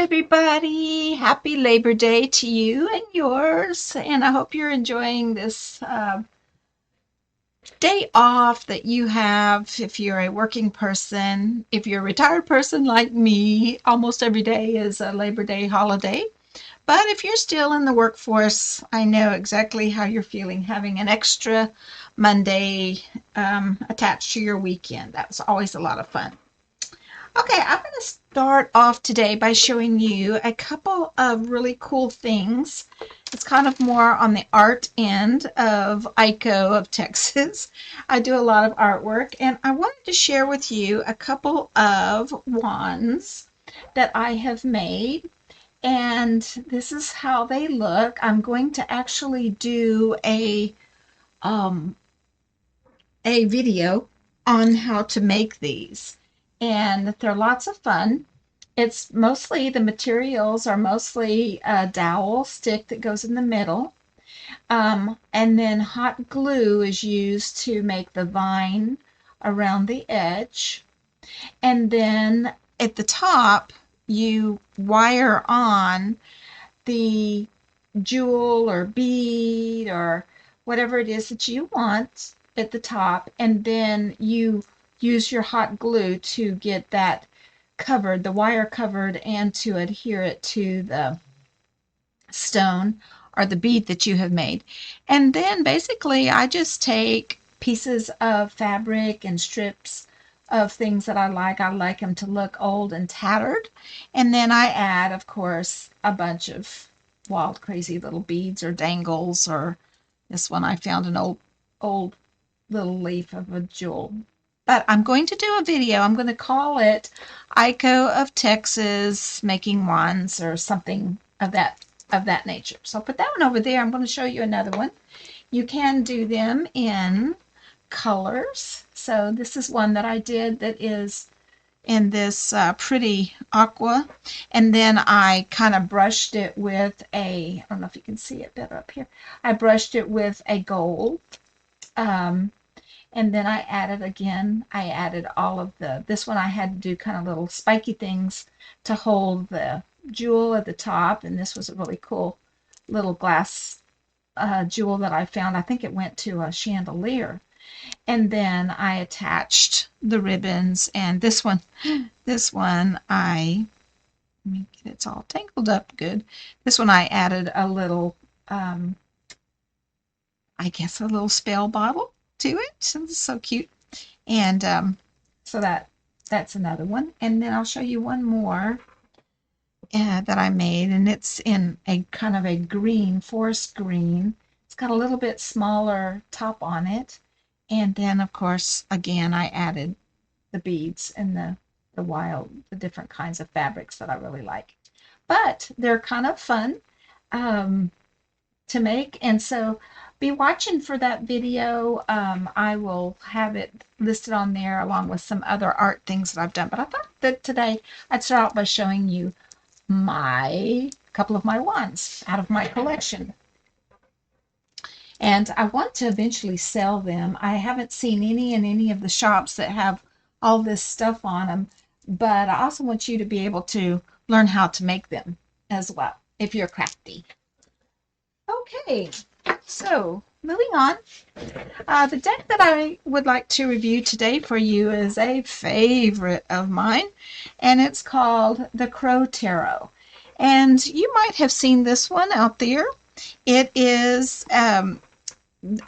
everybody. Happy Labor Day to you and yours. And I hope you're enjoying this day off that you have if you're a working person. If you're a retired person like me, almost every day is a Labor Day holiday. But if you're still in the workforce, I know exactly how you're feeling having an extra Monday attached to your weekend. That was always a lot of fun. Okay, I'm going to start off today by showing you a couple of really cool things. It's kind of more on the art end of Aiko of Texas. I do a lot of artwork, and I wanted to share with you a couple of wands that I have made. And this is how they look. I'm going to actually do um, a video on how to make these. And they're lots of fun. It's mostly, the materials are mostly a dowel stick that goes in the middle. And then hot glue is used to make the vine around the edge. And then at the top, you wire on the jewel or bead or whatever it is that you want at the top, and then you use your hot glue to get that covered, the wire covered, and to adhere it to the stone or the bead that you have made. And then basically I just take pieces of fabric and strips of things that I like. I like them to look old and tattered. And then I add, of course, a bunch of wild, crazy little beads or dangles, or this one I found an old little leaf of a jewel. But I'm going to do a video. I'm going to call it Aiko of Texas Making Wands or something of that nature. So I'll put that one over there. I'm going to show you another one. You can do them in colors. So this is one that I did that is in this pretty aqua, and then I kind of brushed it with I don't know if you can see it better up here. I brushed it with a gold, um, and then I added all of this one I had to do kind of little spiky things to hold the jewel at the top, and this was a really cool little glass jewel that I found. I think it went to a chandelier. And then I attached the ribbons, and this one let me get it's all tangled up good. This one I added a little, I guess a little spell bottle to it. So it's so cute. And so that's another one. And then I'll show you one more that I made, and it's in a kind of a green, forest green. It's got a little bit smaller top on it. And then, of course, again, I added the beads and the different kinds of fabrics that I really like. But they're kind of fun to make. And so be watching for that video. I will have it listed on there along with some other art things that I've done. But I thought that today I'd start out by showing you my couple of my wands out of my collection. And I want to eventually sell them. I haven't seen any in any of the shops that have all this stuff on them, but I also want you to be able to learn how to make them as well if you're crafty. Okay, so moving on. The deck that I would like to review today for you is a favorite of mine, and it's called the Crow Tarot. And you might have seen this one out there. It is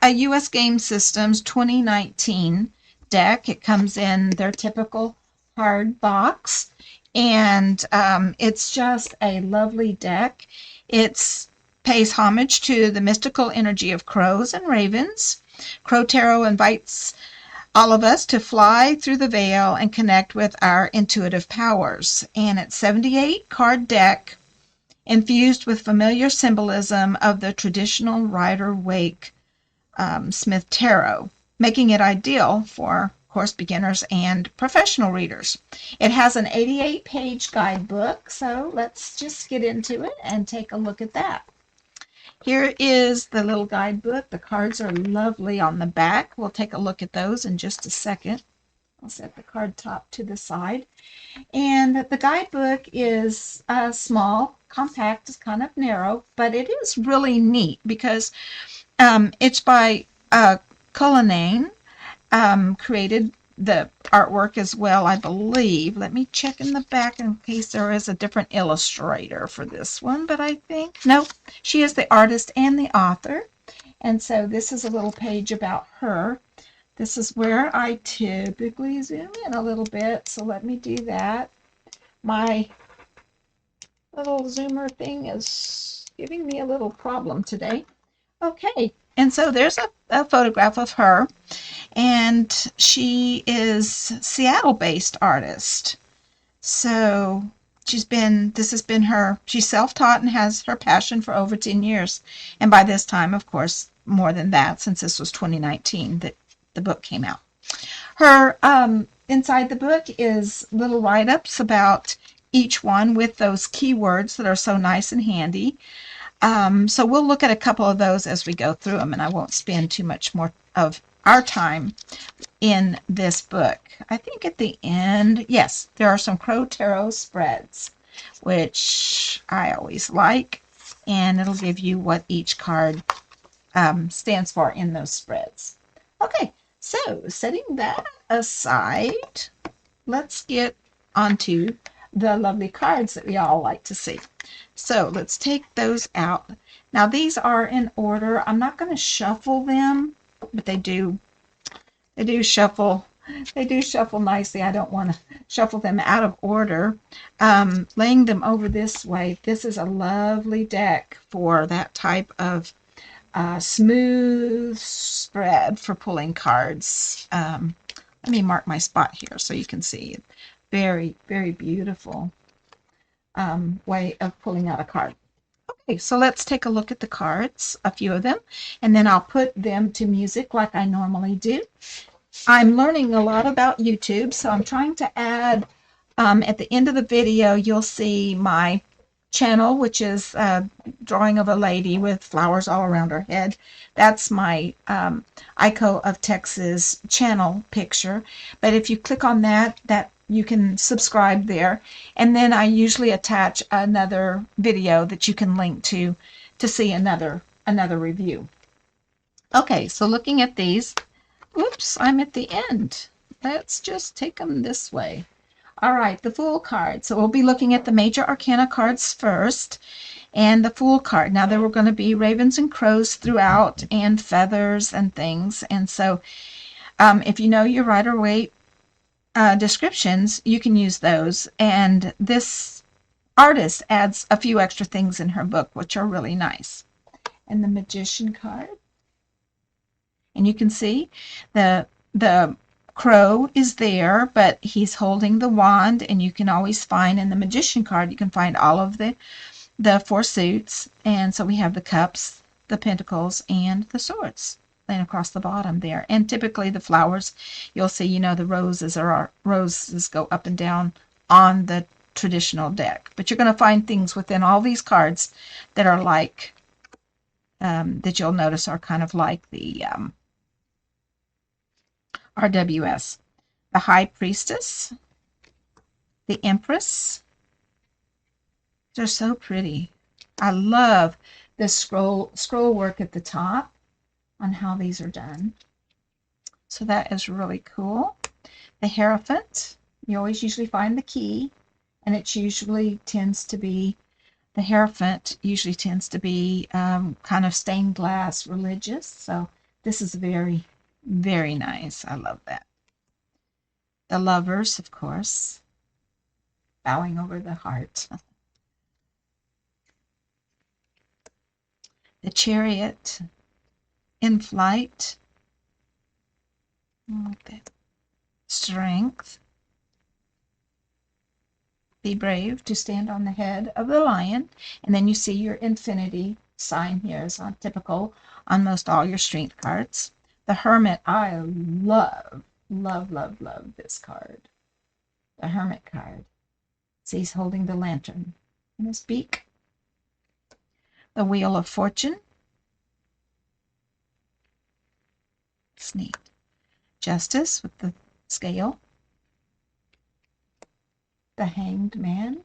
a U.S. Game Systems 2019 deck. It comes in their typical hard box, and it's just a lovely deck. It pays homage to the mystical energy of crows and ravens. Crow Tarot invites all of us to fly through the veil and connect with our intuitive powers. And it's 78 card deck infused with familiar symbolism of the traditional Rider-Waite Smith Tarot, making it ideal for, of course, beginners and professional readers. It has an 88-page guidebook, so let's just get into it and take a look at that. Here is the little guidebook. The cards are lovely on the back. We'll take a look at those in just a second. I'll set the card top to the side. And the guidebook is small, compact, it's kind of narrow, but it is really neat because it's by Cullinane, created the artwork as well, I believe. Let me check in the back in case there is a different illustrator for this one, but I think, no, she is the artist and the author. And so this is a little page about her. This is where I typically zoom in a little bit, so let me do that. My little zoomer thing is giving me a little problem today. Okay, and so there's a photograph of her, and she is Seattle-based artist. So this has been her, she's self-taught and has her passion for over 10 years. And by this time, of course, more than that, since this was 2019 that the book came out. Her, inside the book is little write-ups about each one with those keywords that are so nice and handy. So we'll look at a couple of those as we go through them, and I won't spend too much more of our time in this book. I think at the end, yes, there are some Crow Tarot spreads, which I always like, and it'll give you what each card stands for in those spreads. Okay, so setting that aside, let's get onto the lovely cards that we all like to see. So let's take those out. Now these are in order. I'm not going to shuffle them, but they do shuffle. They do shuffle nicely. I don't want to shuffle them out of order. Laying them over this way, this is a lovely deck for that type of smooth spread for pulling cards. Let me mark my spot here so you can see. Very, very beautiful way of pulling out a card. Okay, so let's take a look at the cards, a few of them, and then I'll put them to music like I normally do. I'm learning a lot about YouTube, so I'm trying to add, at the end of the video, you'll see my channel, which is a drawing of a lady with flowers all around her head. That's my Aiko of Texas channel picture. But if you click on that you can subscribe there. And then I usually attach another video that you can link to see another review. Okay, so looking at these, oops, I'm at the end. Let's just take them this way. All right, the Fool card. So we'll be looking at the major arcana cards first, and the Fool card. Now there were going to be ravens and crows throughout, and feathers and things. And so if you know your Rider-Waite descriptions, you can use those. And this artist adds a few extra things in her book, which are really nice. And the Magician card. And you can see the crow is there, but he's holding the wand, and you can always find in the Magician card, you can find all of the four suits. And so we have the cups, the pentacles, and the swords laying across the bottom there. And typically the flowers, you'll see, the roses go up and down on the traditional deck. But you're going to find things within all these cards that are like, that you'll notice are kind of like the RWS. The High Priestess, the Empress. They're so pretty. I love the scroll work at the top on how these are done. So that is really cool. The Hierophant. You always usually find the key, and it usually tends to be, the Hierophant usually tends to be kind of stained glass religious. So this is very, very nice. I love that. The Lovers, of course, bowing over the heart. The Chariot, in flight. Okay. Strength. Be brave to stand on the head of the lion. And then you see your infinity sign here is on typical on most all your strength cards. The Hermit, I love, love, love, love this card. The Hermit card. See, he's holding the lantern in his beak. The Wheel of Fortune. It's neat. Justice with the scale. the Hanged Man.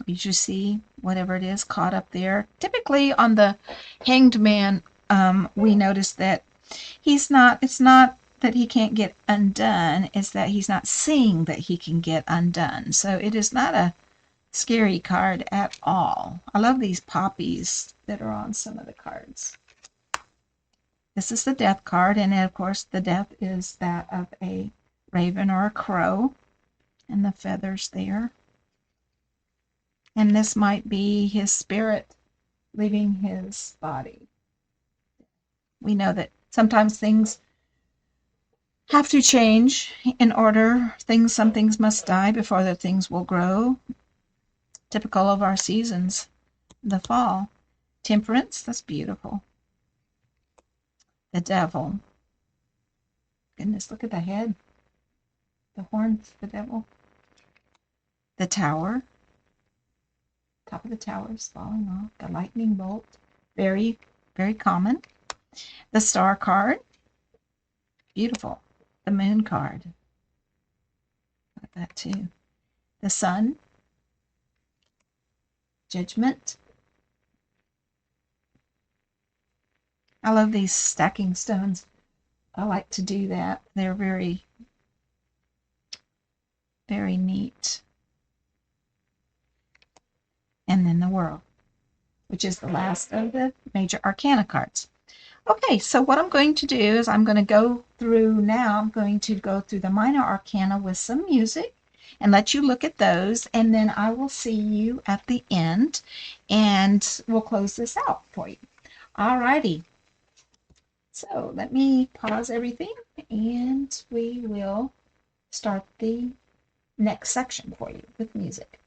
You see whatever it is caught up there. Typically on the Hanged Man, we notice that it's not that he can't get undone, it's that he's not seeing that he can get undone. So it is not a scary card at all. I love these poppies that are on some of the cards. This is the death card, and of course the death is that of a raven or a crow, and the feathers there. And this might be his spirit leaving his body. We know that sometimes things have to change in order. Some things must die before other things will grow. Typical of our seasons, the fall. Temperance, that's beautiful. The devil. Goodness, look at the head. The horns, the devil. The tower. Top of the tower is falling off. The lightning bolt. Very, very common. The star card. Beautiful. The moon card. Look at that too. The sun. Judgment. I love these stacking stones. I like to do that. They're very, very neat. And then the world, which is the last of the major arcana cards. Okay, so what I'm going to do is I'm going to go through the minor arcana with some music and let you look at those, and then I will see you at the end and we'll close this out for you. All righty. So let me pause everything and we will start the next section for you with music.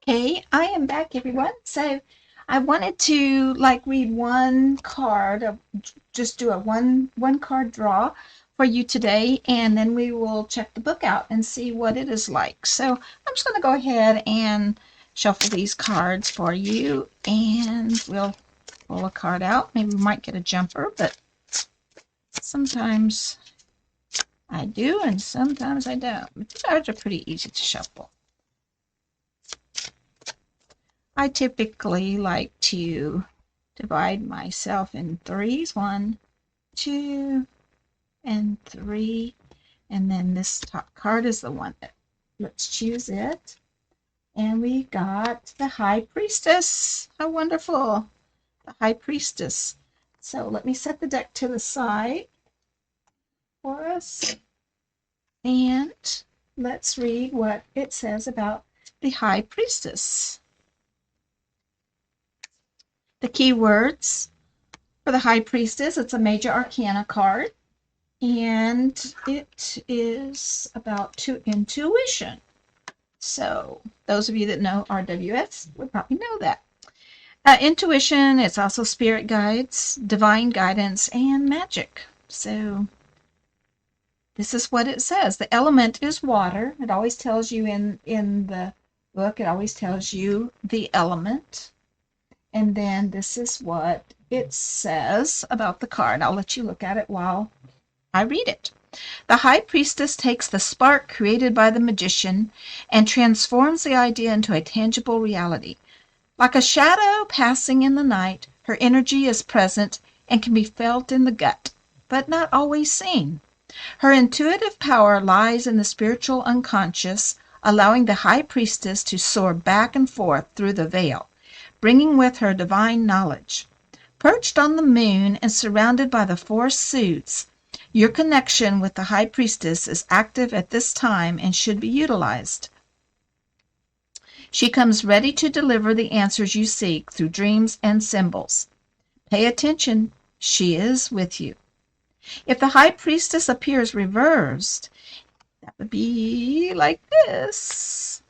Okay, I am back, everyone. So I wanted to read one card, just do a one card draw for you today, and then we will check the book out and see what it is like. So I'm just going to go ahead and shuffle these cards for you, and we'll pull a card out. Maybe we might get a jumper, but sometimes I do and sometimes I don't. But these cards are pretty easy to shuffle. I typically like to divide myself in threes. 1, 2, and 3. And then this top card is the one that, let's choose it. And we got the High Priestess. How wonderful. The High Priestess. So let me set the deck to the side for us. And let's read what it says about the High Priestess. The key words for the High Priestess, it's a major arcana card, and it is about intuition. So those of you that know RWS would probably know that. Intuition, it's also spirit guides, divine guidance, and magic. So this is what it says. The element is water. It always tells you in the book, it always tells you the element. And then this is what it says about the card. I'll let you look at it while I read it. The High Priestess takes the spark created by the magician and transforms the idea into a tangible reality. Like a shadow passing in the night, her energy is present and can be felt in the gut, but not always seen. Her intuitive power lies in the spiritual unconscious, allowing the High Priestess to soar back and forth through the veil, bringing with her divine knowledge. Perched on the moon and surrounded by the four suits, your connection with the High Priestess is active at this time and should be utilized. She comes ready to deliver the answers you seek through dreams and symbols. Pay attention. She is with you. If the High Priestess appears reversed, that would be like this.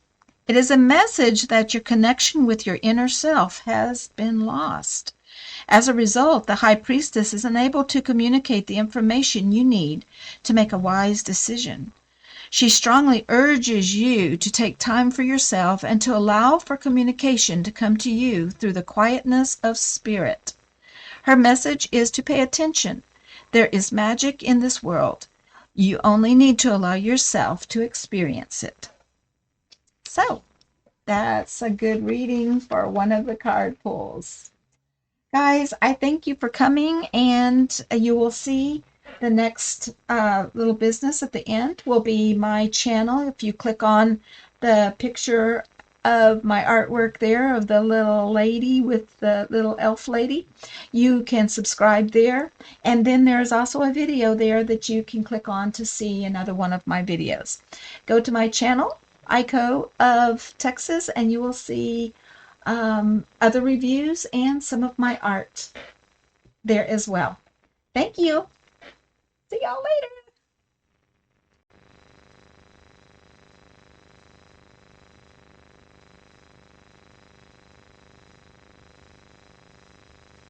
It is a message that your connection with your inner self has been lost. As a result, the High Priestess is unable to communicate the information you need to make a wise decision. She strongly urges you to take time for yourself and to allow for communication to come to you through the quietness of spirit. Her message is to pay attention. There is magic in this world. You only need to allow yourself to experience it. So, that's a good reading for one of the card pulls. Guys, I thank you for coming, and you will see the next little business at the end will be my channel. If you click on the picture of my artwork there of the little lady with the little elf lady, you can subscribe there. And then there's also a video there that you can click on to see another one of my videos. Go to my channel, Aiko of Texas, and you will see other reviews and some of my art there as well. Thank you. See y'all later.